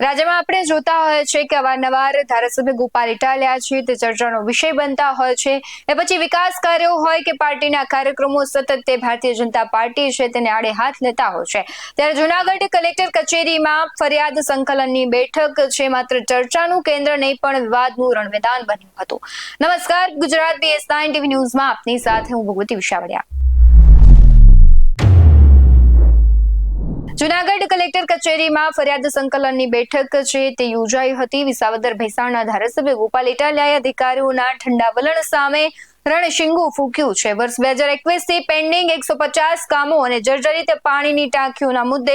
રાજ્યમાં આપણે જોતા હોય છે કે અવારનવાર ધારાસભ્ય ગોપાલ ઇટાલિયા છે તે ચર્ચાનો વિષય બનતા હોય છે। એ પછી વિકાસ કાર્યો હોય કે પાર્ટીના કાર્યક્રમો સતત તે ભારતીય જનતા પાર્ટી છે તેને આડે હાથ લેતા હોય છે। ત્યારે જૂનાગઢ કલેક્ટર કચેરીમાં ફરિયાદ સંકલનની બેઠક છે માત્ર ચર્ચાનું કેન્દ્ર નહીં પણ વિવાદનું રણમેદાન બન્યું હતું। નમસ્કાર, ગુજરાત BS9 TV ન્યૂઝમાં આપની સાથે હું ભગવતી વિશાવડિયા। જૂનાગઢ કલેક્ટર કચેરીમાં ફરિયાદ સંકલનની બેઠક છે તે યોજાઈ હતી। વિસાવદર ભેસાણના ધારાસભ્ય ગોપાલ ઇટાલિયાએ અધિકારીઓના ઠંડા વલણ સામે રણશીંગું ફૂંક્યું છે। વર્ષ 2021 થી પેન્ડિંગ 150 કામો અને જર્જરિત પાણીની ટાંકીઓના મુદ્દે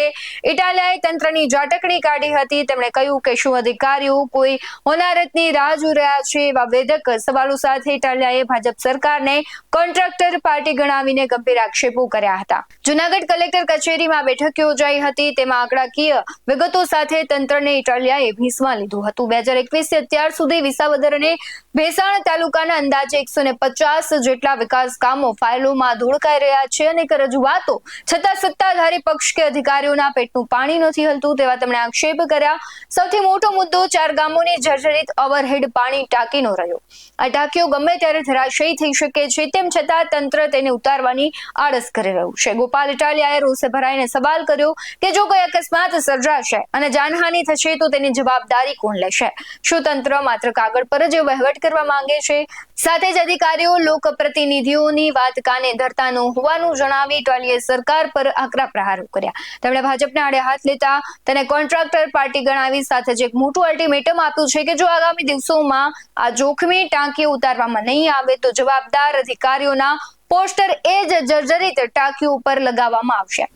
ઇટાલિયાએ તંત્રની ઝાટકણી કાઢી હતી। તેમણે કહ્યું કે શું અધિકારીઓ કોઈ હોનારતની રાહ જોઈ રહ્યા છે? એવા વેધક સવાલો સાથે ઇટાલિયાએ ભાજપ સરકારને કોન્ટ્રાક્ટર પાર્ટી ગણાવીને ગંભીર આક્ષેપો કર્યા હતા। જૂનાગઢ કલેક્ટર કચેરીમાં બેઠક યોજાઈ હતી। તેમાં આંકડાકીય વિગતો સાથે તંત્રને ઇટાલિયાએ ભીંસમાં લીધું હતું। 2021 થી અત્યાર સુધી વિસાવદર અને ભેસાણ તાલુકાના અંદાજે 150 જેટલા વિકાસ કામો ફાઇલોમાં ધોળકાઈ રહ્યા છે। અનેક રજૂઆતો છતાં સત્તાધારી પક્ષ કે અધિકારીઓના પેટનું પાણી નથી હલતું તેવા તેમણે આક્ષેપ કર્યા। સૌથી મોટો મુદ્દો 4 ગામોની જર્જરિત ઓવરહેડ પાણી ટાંકીનો રહ્યો। આ ટાંકીઓ ગમે ત્યારે ધરાશયી થઈ શકે છે, તેમ છતાં તંત્ર તેને ઉતારવાની આળસ કરી રહ્યું છે। ગોપાલ ઇટાલિયાએ રોષે ભરાઈને સવાલ કર્યો કે જો કોઈ અકસ્માત સર્જાશે અને જાનહાનિ થશે તો તેની જવાબદારી કોણ લેશે? શું તંત્ર માત્ર કાગળ પર જ વહીવટ કરવા માંગે છે? સાથે જ અધિકારીઓ લોકપ્રતિનિધિઓની વાત કાને ધરતા ન હોવાનું જણાવી ઇટાલિયાએ સરકાર પર આકરા પ્રહારો કર્યા। તેમણે ભાજપને આડે હાથ લેતા તેને કોન્ટ્રાક્ટર પાર્ટી ગણાવી સાથે જ એક મોટું અલ્ટિમેટમ આપ્યું છે કે જો આગામી દિવસોમાં આ જોખમી ટાંકીઓ ઉતારવામાં નહીં આવે તો જવાબદાર અધિકારીઓના પોસ્ટર એ જ જર્જરિત ટાંકીઓ પર લગાવવામાં આવશે।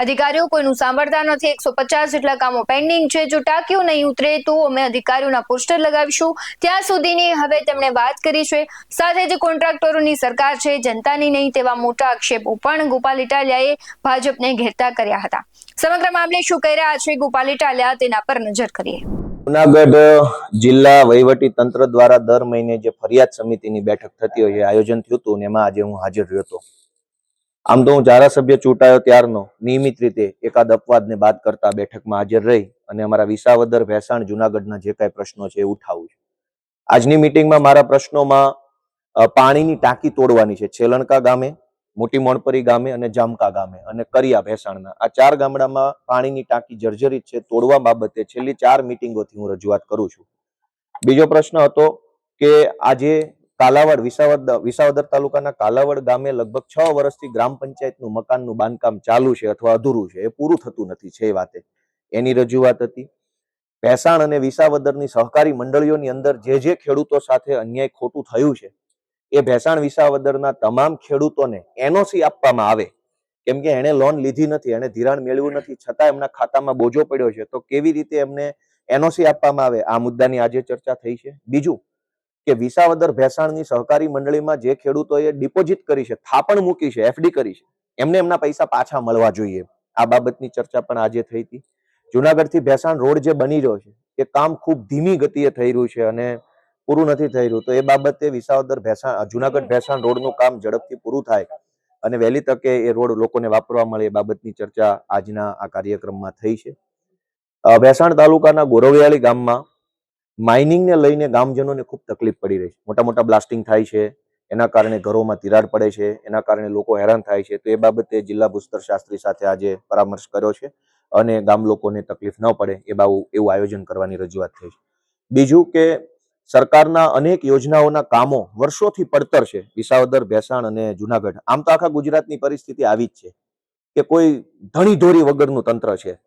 અધિકારીઓ કોઈનું સાંભળતા નથી। 150 જેટલા કામો પેન્ડિંગ છે। જો ટાંકીઓ નહીં ઉતરે તો અમે અધિકારીઓના પોસ્ટર લગાવીશું, ત્યાં સુધીની હવે તેમણે વાત કરી છે। સાથે જ કોન્ટ્રાક્ટરોની સરકાર છે, જનતાની નહીં તેવા મોટા આક્ષેપો પણ ગોપાલ ઇટાલિયાએ ભાજપને ઘેરતા કર્યા હતા। સમગ્ર મામલે શું કહી રહ્યા છે ગોપાલ ઇટાલિયા તેના પર નજર કરીએ। જૂનાગઢ જિલ્લા વહીવટી તંત્ર દ્વારા દર મહિને જે ફરિયાદ સમિતિની બેઠક થતી હોય છે આયોજન થયું હતું અને એમાં આજે હું હાજર રહ્યો હતો। આમ તો હું ધારાસભ્ય ચૂંટાયો ત્યારનો નિયમિત રીતે એકાદ અપવાદને બાદ કરતા બેઠકમાં હાજર રહી અને અમારા વિસાવદર ભેસાણ જૂનાગઢના જે કાંઈ પ્રશ્નો છે એ ઉઠાવું છું। આજની મિટિંગમાં મારા પ્રશ્નોમાં પાણીની ટાંકી તોડવાની છે। છેલણકા ગામે, મોટી મોણપરી ગામે અને જામકા ગામે અને કરિયા ભેસાણના આ 4 ગામડામાં પાણીની ટાંકી જર્જરિત છે। તોડવા બાબતે છેલ્લી 4 મિટિંગોથી હું રજૂઆત કરું છું। બીજો પ્રશ્ન હતો કે આજે કાલાવડ વિસાવદર તાલુકાના કાલાવડ ગામે લગભગ 6 વર્ષથી ગ્રામ પંચાયતનું મકાનનું બાંધકામ ચાલુ છે અથવા અધૂરું છે, એ પૂરું થતું નથી છે એ વાતે એની રજૂઆત હતી। ભેસાણ અને વિસાવદરની સહકારી મંડળીઓની અંદર જે ખેડૂતો સાથે અન્યાય ખોટું થયું છે એ ભેસાણ વિસાવદરના તમામ ખેડૂતોને NOC આપવામાં આવે, કેમ કે એણે લોન લીધી નથી, એણે ધિરાણ મેળવ્યું નથી, છતાં એમના ખાતામાં બોજો પડ્યો છે, તો કેવી રીતે એમને NOC આપવામાં આવે આ મુદ્દાની આજે ચર્ચા થઈ છે। બીજું કે વિસાવદર ભેસાણની સહકારી મંડળીમાં જે ખેડૂતોએ ડિપોઝિટ કરી છે, થાપણ મૂકી છે, FD કરી છે, એમને એમના પૈસા પાછા મળવા જોઈએ, આ બાબતની ચર્ચા પણ આજે થઈ હતી। જૂનાગઢથી ભેસાણ રોડ જે બની રહ્યો છે એ કામ ખૂબ ધીમી ગતિએ થઈ રહ્યું છે અને પૂરું નથી થઈ રહ્યું, તો એ બાબતે વિસાવદર ભેસાણ જૂનાગઢ ભેસાણ રોડનું કામ ઝડપથી પૂરું થાય અને વહેલી તકે એ રોડ લોકોને વાપરવા મળે એ બાબતની ચર્ચા આજના આ કાર્યક્રમમાં થઈ છે। ભેસાણ તાલુકાના ગોરવિયાળી ગામમાં માઇનિંગને લઈને ગામજનોને ખૂબ તકલીફ પડી રહી છે। મોટા મોટા બ્લાસ્ટિંગ થાય છે, એના કારણે ઘરોમાં તિરાડ પડે છે, એના કારણે લોકો હેરાન થાય છે, તો એ બાબતે જિલ્લા ભૂસ્તર શાસ્ત્રી સાથે આજે પરામર્શ કર્યો છે અને ગામ લોકોને તકલીફ ન પડે એવું આયોજન કરવાની રજૂઆત થઈ છે। બીજું કે સરકારના અનેક યોજનાઓના કામો વર્ષોથી પડતર છે વિસાવદર, ભેસાણ અને જૂનાગઢ। આમ તો આખા ગુજરાતની પરિસ્થિતિ આવી જ છે કે કોઈ ધણી ધોરી વગરનું તંત્ર છે,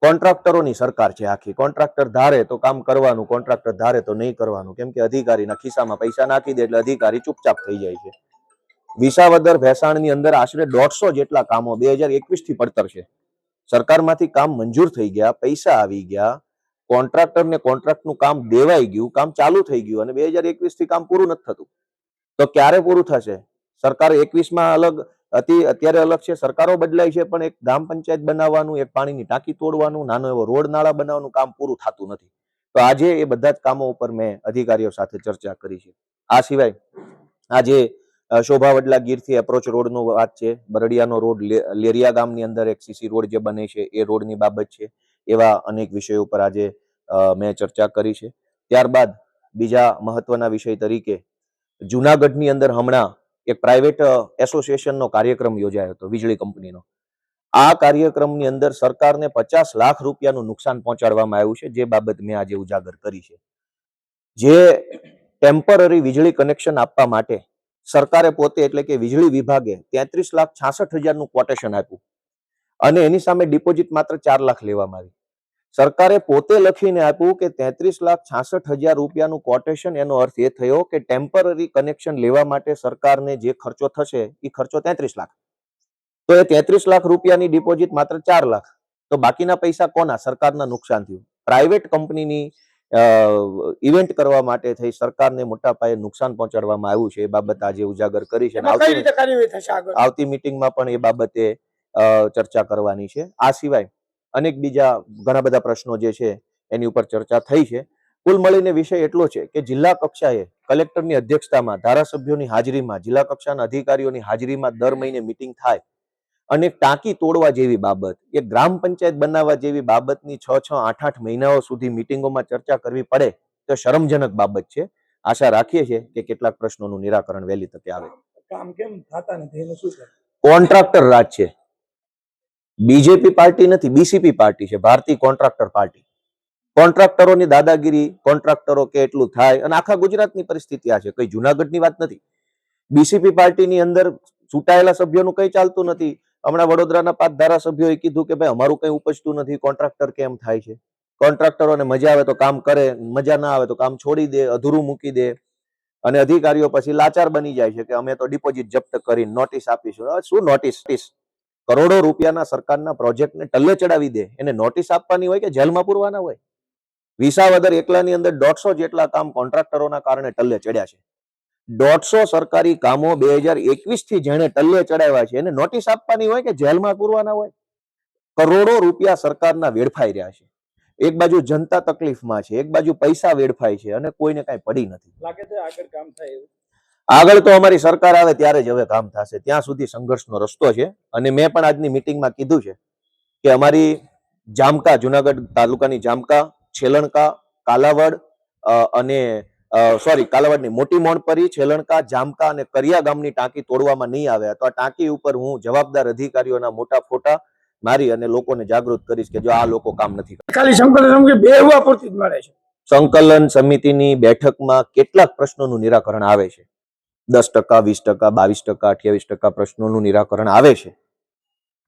કોન્ટ્રાક્ટરોની સરકાર છે આખી। કોન્ટ્રાક્ટર ધારે તો કામ કરવાનું, કોન્ટ્રાક્ટર ધારે તો નહીં કરવાનું, કેમ કે અધિકારીના ખિસ્સામાં પૈસા નાખી દે એટલે અધિકારી ચૂપચાપ થઈ જાય છે। વિસાવદર ભેસાણની અંદર આશરે 150 જેટલા કામો 2021 થી પડતર છે। સરકારમાંથી કામ મંજૂર થઈ ગયા, પૈસા આવી ગયા, કોન્ટ્રાક્ટરને કોન્ટ્રાક્ટનું કામ દેવાઈ ગયું, કામ ચાલુ થઈ ગયું અને 2021 થી કામ પૂરું નથી થતું, તો ક્યારે પૂરું થશે? સરકાર 21માં અલગ હતી, અત્યારે અલગ છે, સરકારો બદલાય છે, પણ એક ગ્રામ પંચાયત બનાવવાનું, એક પાણીની ટાંકી તોડવાનું, નાનો એવો રોડ નાળા બનાવવાનું કામ પૂરું થતું નથી। તો આજે એ બધા જ કામો ઉપર મેં અધિકારીઓ સાથે ચર્ચા કરી છે। આ સિવાય આજે શોભા વડલા ગીરથી એપ્રોચ રોડનો વાત છે, બરડિયાનો રોડ, લેરિયા ગામની અંદર એક CC રોડ જે બને છે એ રોડની બાબત છે, એવા અનેક વિષયો ઉપર આજે મેં ચર્ચા કરી છે. ત્યારબાદ બીજા મહત્વના વિષય તરીકે જુનાગઢની અંદર હમણાં એક પ્રાઇવેટ એસોસિએશનનો કાર્યક્રમ યોજાયો હતો વીજળી કંપનીનો. આ કાર્યક્રમની અંદર સરકારને 50 લાખ રૂપિયાનું નુકસાન પહોંચાડવામાં આવ્યું છે, જે બાબત મેં આજે ઉજાગર કરી છે. જે ટેમ્પરરી વીજળી કનેક્શન આપવા માટે સરકારે પોતે એટલે કે વીજળી વિભાગે 33,66,000નું ક્વોટેશન આપ્યું અને એની સામે ડિપોઝિટ માત્ર 4 લાખ લેવામાં આવી. સરકારે પોતે લખીને આપ્યું કે 33,66,000 રૂપિયાનું ક્વોટેશન. એનો અર્થ એ થયો કે ટેમ્પરરી કનેક્શન લેવા માટે સરકારને જે ખર્ચો થશે એ ખર્ચો 33 લાખ. તો એ 33 લાખ રૂપિયાની ડિપોઝિટ માત્ર 4 લાખ. તો બાકીના પૈસા કોના? સરકારના નુકસાન થયું. પ્રાઇવેટ કંપનીની ઇવેન્ટ કરવા માટે થઈ સરકારને મોટા પાયે નુકસાન પહોંચાડવામાં આવ્યું છે. એ બાબત આજે ઉજાગર કરી છે. આવતી મીટિંગમાં પણ એ બાબતે ચર્ચા કરવાની છે. આ સિવાય અનેક બીજા ઘણા બધા પ્રશ્નો જે છે એની ઉપર ચર્ચા થઈ છે. કુલ મળીને વિષય એટલો છે કે જિલ્લા કક્ષાએ કલેક્ટરની અધ્યક્ષતામાં, ધારાસભ્યોની હાજરીમાં, જિલ્લા કક્ષાના અધિકારીઓની હાજરીમાં દર મહિને મીટિંગ થાય અને ટાંકી તોડવા જેવી બાબત, એક ગ્રામ પંચાયત બનાવવા જેવી બાબતની 6-6, 8-8 મહિનાઓ સુધી મીટિંગોમાં ચર્ચા કરવી પડે તો શરમજનક બાબત છે. આશા રાખીએ છીએ કે કેટલાક પ્રશ્નોનું નિરાકરણ વહેલી તકે આવે. કામ કેમ થતા નથી એનું શું છે? કોન્ટ્રાક્ટર રાજ છે. બીજેપી પાર્ટી નથી, બીસીપી પાર્ટી છે, ભારતીય કોન્ટ્રાક્ટર પાર્ટી. કોન્ટ્રાક્ટરોની દાદાગીરી, કોન્ટ્રાક્ટરો કે એટલું થાય. અને આખા ગુજરાતની પરિસ્થિતિ આ છે, કઈ જુનાગઢની વાત નથી. બીસીપી પાર્ટીની અંદર ચૂંટાયેલા સભ્યોનું કઈ ચાલતું નથી. હમણાં વડોદરાના 5 ધારાસભ્યોએ કીધું કે ભાઈ અમારું કઈ ઉપજતું નથી, કોન્ટ્રાક્ટર કેમ થાય છે. કોન્ટ્રાક્ટરોને મજા આવે તો કામ કરે, મજા ના આવે તો કામ છોડી દે, અધૂરું મૂકી દે અને અધિકારીઓ પછી લાચાર બની જાય છે કે અમે તો ડિપોઝિટ જપ્ત કરીને નોટિસ આપીશું. શું નોટિસ? કરોડો રૂપિયાના સરકારના પ્રોજેક્ટને ટલ્લે ચડાવી દે, એને નોટિસ આપવાની હોય કે જેલમાં પૂરવાના હોય? વિસાવદર એકલાની અંદર 150 જેટલા કામ કોન્ટ્રાક્ટરોના કારણે ટલ્લે ચડ્યા છે. 150 સરકારી કામો 2021 થી જેને ટલ્લે ચડાવ્યા છે એને નોટિસ આપવાની હોય કે જેલમાં પૂરવાના હોય? કરોડો રૂપિયા સરકારના વેડફાઈ રહ્યા છે. એક બાજુ જનતા તકલીફમાં છે, એક બાજુ પૈસા વેડફાય છે અને કોઈને કઈ પડી નથી. લાગે છે આગળ કામ થાય એવું? આગળ તો અમારી સરકાર આવે ત્યારે જ હવે કામ થશે. ત્યાં સુધી સંઘર્ષનો રસ્તો છે. અને મેં પણ આજની મીટિંગમાં કીધું છે કે અમારી જામકા, જુનાગઢ તાલુકાની જામકા, છેલણકા, કાલાવડ અને કાલાવડની મોટી મોણપરી, છેલણકા, જામકા અને કરિયા ગામની ટાંકી તોડવામાં નહીં આવે તો આ ટાંકી ઉપર હું જવાબદાર અધિકારીઓના મોટા ફોટા મારી અને લોકોને જાગૃત કરીશ કે જો આ લોકો કામ નથી કરતા. ખાલી સંકલન સમિતિ બેહવા પૂરતી જ મળે છે. સંકલન સમિતિની બેઠકમાં કેટલાક પ્રશ્નોનું નિરાકરણ આવે છે. 10%, 20%, 22%, 28% પ્રશ્નોનું નિરાકરણ આવે છે.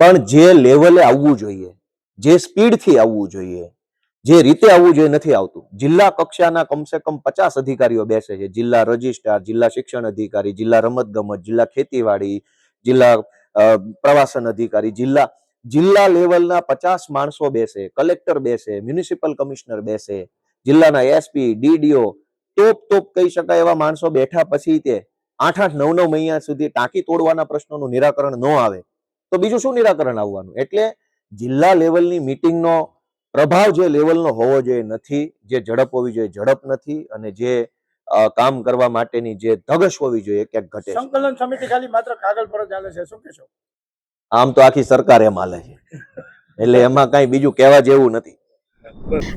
પણ જે લેવલે આવવું જોઈએ, જે સ્પીડથી આવવું જોઈએ, જે રીતે આવવું જોઈએ નથી આવતું. જિલ્લા કક્ષાના કમસે કમ 50 અધિકારીઓ બેસે છે. જિલ્લા રજિસ્ટ્રાર, જિલ્લા શિક્ષણ અધિકારી, જિલ્લા રમતગમત, જિલ્લા ખેતીવાડી, જિલ્લા પ્રવાસન અધિકારી, જિલ્લા લેવલના 50 માણસો બેસે, કલેક્ટર બેસે, મ્યુનિસિપલ કમિશનર બેસે, જિલ્લાના એસપી, ડીડીઓ, ટોપ કહી શકાય એવા માણસો બેઠા પછી તે 8-8, 9-9 મહિના સુધી ટાંકી તોડવાના પ્રશ્નોનું નિરાકરણ ન આવે તો બીજું શું નિરાકરણ આવવાનું? એટલે જિલ્લા લેવલની મીટિંગનો પ્રભાવ જે લેવલનો હોવો જોઈએ નથી, જે ઝડપ હોવી જોઈએ ઝડપ નથી, અને જે કામ કરવા માટેની જે ધગશ હોવી જોઈએ ક્યાંક ઘટે. સંકલન સમિતિ ખાલી માત્ર કાગળ પર જ હાલે છે, શું કહેશો? આમ તો આખી સરકાર એમ હાલે છે, એટલે એમાં કઈ બીજું કહેવા જેવું નથી.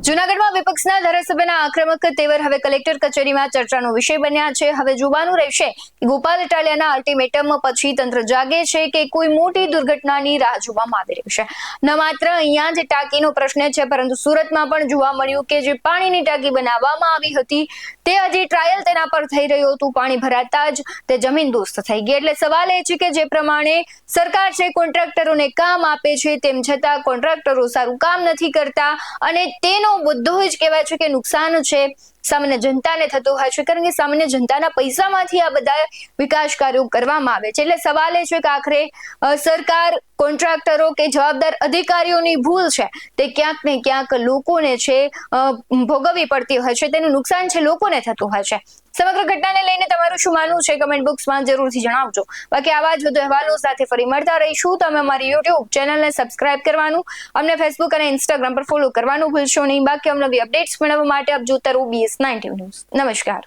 જૂનાગઢમાં વિપક્ષના ધારાસભ્યના આક્રમક તેવર હવે કલેક્ટર કચેરીમાં ચર્ચાનો વિષય બન્યા છે. હવે જોવાનું રહેશે કે ગોપાલ ઇટાલિયાના અલ્ટિમેટમ પછી તંત્ર જાગે છે કે કોઈ મોટી દુર્ઘટનાની રાહ જોવામાં આવી રહી છે. ન માત્ર અહીંયા જ ટાંકીનો પ્રશ્ન છે, પરંતુ સુરતમાં પણ જોવા મળ્યું કે જે પાણીની ટાંકી બનાવવામાં આવી હતી તે હજી ટ્રાયલ તેના પર થઈ રહ્યું હતું. પાણી ભરાતા જ તે જમીનદોસ્ત થઈ ગઈ. એટલે સવાલ એ છે કે જે પ્રમાણે સરકાર છે કોન્ટ્રાક્ટરોને કામ આપે છે, તેમ છતાં કોન્ટ્રાક્ટરો સારું કામ નથી કરતા અને તેનો મુદ્દો જ કહેવાય છે કે નુકસાન છે સામાન્ય જનતાને થતું હોય છે, કારણ કે સામાન્ય જનતાના પૈસામાંથી આ બધા વિકાસ કાર્યો કરવામાં આવે છે. એટલે સવાલ એ છે કે આખરે સરકાર, કોન્ટ્રાક્ટરો કે જવાબદાર અધિકારીઓની ભૂલ છે તે ક્યાંક ને ક્યાંક લોકોને છે ભોગવવી પડતી હોય છે, તેનું નુકસાન છે લોકોને થતું હોય છે. સમગ્ર ઘટનાને લઈને તમારું શું માનવું છે કમેન્ટ બોક્સમાં જરૂરથી જણાવજો. બાકી આવા જ વધુ અહેવાલો સાથે ફરી મળતા રહીશું. તમે અમારી યુટ્યુબ ચેનલને સબસ્ક્રાઇબ કરવાનું, અમને ફેસબુક અને ઇન્સ્ટાગ્રામ પર ફોલો કરવાનું ભૂલશો નહીં. બાકી અમને નવી અપડેટ્સ મેળવવા માટે આપ જોતા રહો BS19 ન્યૂઝ. નમસ્કાર.